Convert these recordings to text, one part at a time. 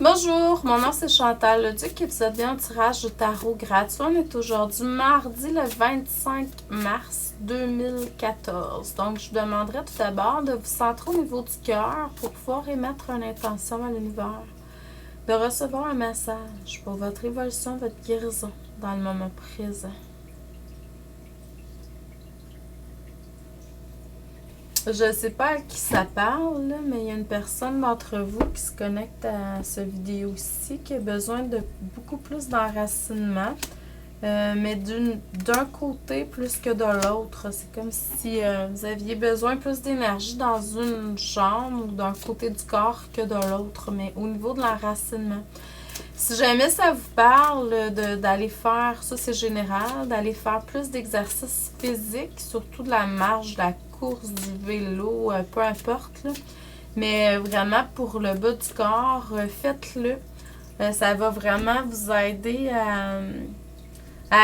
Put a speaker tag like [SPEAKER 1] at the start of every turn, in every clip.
[SPEAKER 1] Bonjour, mon nom c'est Chantal Leduc et vous êtes bien au tirage du tarot gratuit. On est aujourd'hui mardi le 25 mars 2014. Donc, je vous demanderai tout d'abord de vous centrer au niveau du cœur pour pouvoir émettre une intention à l'univers, de recevoir un message pour votre évolution, votre guérison dans le moment présent. Je ne sais pas à qui ça parle, là, mais il y a une personne d'entre vous qui se connecte à cette vidéo-ci qui a besoin de beaucoup plus d'enracinement, mais d'un côté plus que de l'autre. C'est comme si vous aviez besoin plus d'énergie dans une jambe ou d'un côté du corps que de l'autre, mais au niveau de l'enracinement. Si jamais ça vous parle d'aller faire, ça c'est général, d'aller faire plus d'exercices physiques, surtout de la marche, de la course, du vélo, peu importe, là. Mais vraiment pour le bas du corps, faites-le. Ça va vraiment vous aider à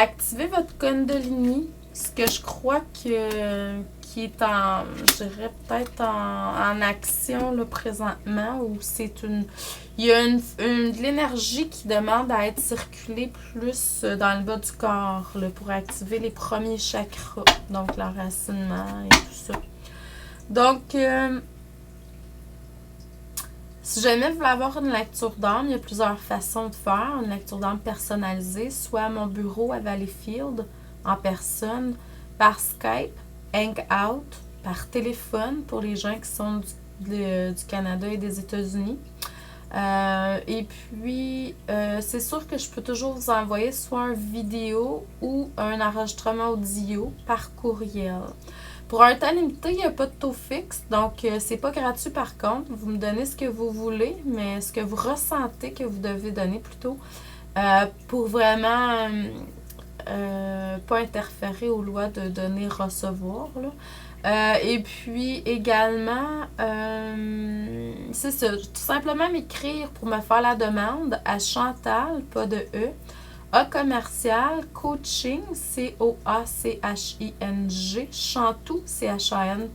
[SPEAKER 1] activer votre Kundalini, ce que je crois qui est en, je dirais peut-être en action là, présentement, ou c'est il y a de l'énergie qui demande à être circulée plus dans le bas du corps là, pour activer les premiers chakras, donc l'enracinement et tout ça. Donc, si jamais vous voulez avoir une lecture d'âme, il y a plusieurs façons de faire. Une lecture d'âme personnalisée, soit à mon bureau à Valleyfield, en personne, par Skype, Hangout, par téléphone pour les gens qui sont du Canada et des États-Unis. Et puis, c'est sûr que je peux toujours vous envoyer soit une vidéo ou un enregistrement audio par courriel. Pour un temps limité, il n'y a pas de taux fixe, donc c'est pas gratuit par contre. Vous me donnez ce que vous voulez, mais ce que vous ressentez que vous devez donner plutôt pour vraiment pas interférer aux lois de donner-recevoir. Et puis également, c'est ça, tout simplement m'écrire pour me faire la demande à Chantal, pas de E, A commercial, coaching, C-O-A-C-H-I-N-G, Chantou, C-H-A-N-T-O-U.com.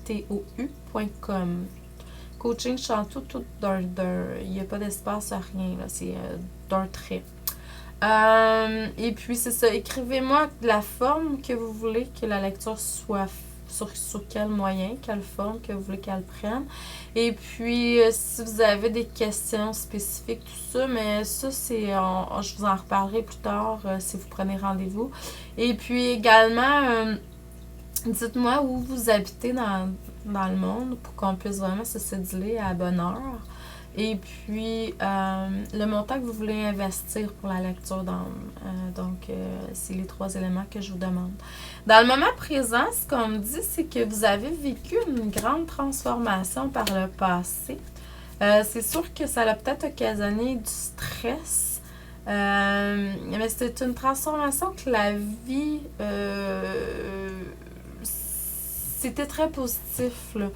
[SPEAKER 1] Coaching Chantou, tout il n'y a pas d'espace, rien, là, c'est d'un trait. Et puis, c'est ça, écrivez-moi la forme que vous voulez que la lecture soit sur quel moyen, quelle forme que vous voulez qu'elle prenne. Et puis, si vous avez des questions spécifiques, tout ça, mais ça, je vous en reparlerai plus tard si vous prenez rendez-vous. Et puis également, dites-moi où vous habitez dans le monde pour qu'on puisse vraiment se céduler à la bonne heure. Et puis, le montant que vous voulez investir pour la lecture d'âme. Donc, c'est les 3 éléments que je vous demande. Dans le moment présent, ce qu'on me dit, c'est que vous avez vécu une grande transformation par le passé. C'est sûr que ça a peut-être occasionné du stress. Mais c'est une transformation que la vie... c'était très positif, là.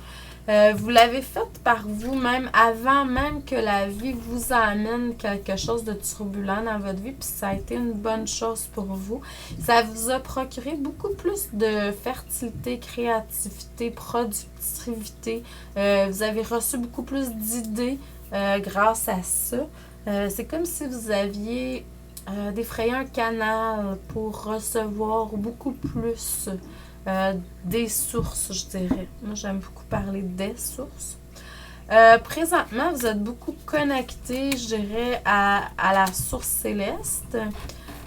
[SPEAKER 1] Vous l'avez faite par vous-même avant même que la vie vous amène quelque chose de turbulent dans votre vie, puis ça a été une bonne chose pour vous. Ça vous a procuré beaucoup plus de fertilité, créativité, productivité. Vous avez reçu beaucoup plus d'idées grâce à ça. C'est comme si vous aviez défrayé un canal pour recevoir beaucoup plus des sources, je dirais. Moi, j'aime beaucoup parler des sources. Présentement, vous êtes beaucoup connecté, je dirais, à la source céleste.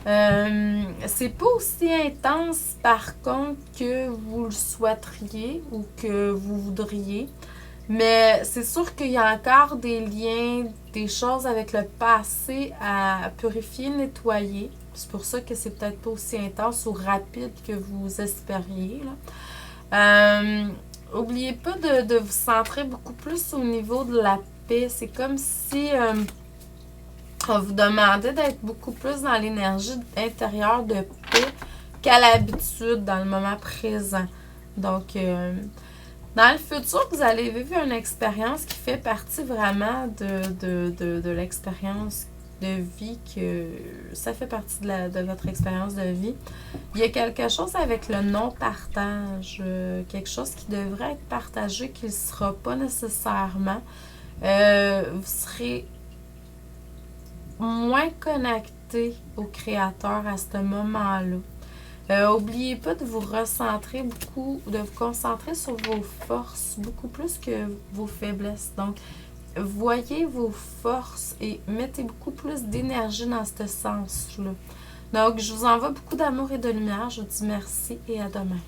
[SPEAKER 1] C'est pas aussi intense, par contre, que vous le souhaiteriez ou que vous voudriez. Mais c'est sûr qu'il y a encore des liens, des choses avec le passé à purifier, nettoyer. C'est pour ça que c'est peut-être pas aussi intense ou rapide que vous espériez, là. Oubliez pas de vous centrer beaucoup plus au niveau de la paix. C'est comme si on vous demandait d'être beaucoup plus dans l'énergie intérieure de paix qu'à l'habitude dans le moment présent. Donc, dans le futur, vous allez vivre une expérience qui fait partie vraiment de l'expérience de vie, que ça fait partie de votre expérience de vie. Il y a quelque chose avec le non-partage, quelque chose qui devrait être partagé, qui ne sera pas nécessairement. Vous serez moins connecté au Créateur à ce moment-là. Oubliez pas de vous recentrer beaucoup, de vous concentrer sur vos forces, beaucoup plus que vos faiblesses. Donc, voyez vos forces et mettez beaucoup plus d'énergie dans ce sens-là. Donc, je vous envoie beaucoup d'amour et de lumière. Je vous dis merci et à demain.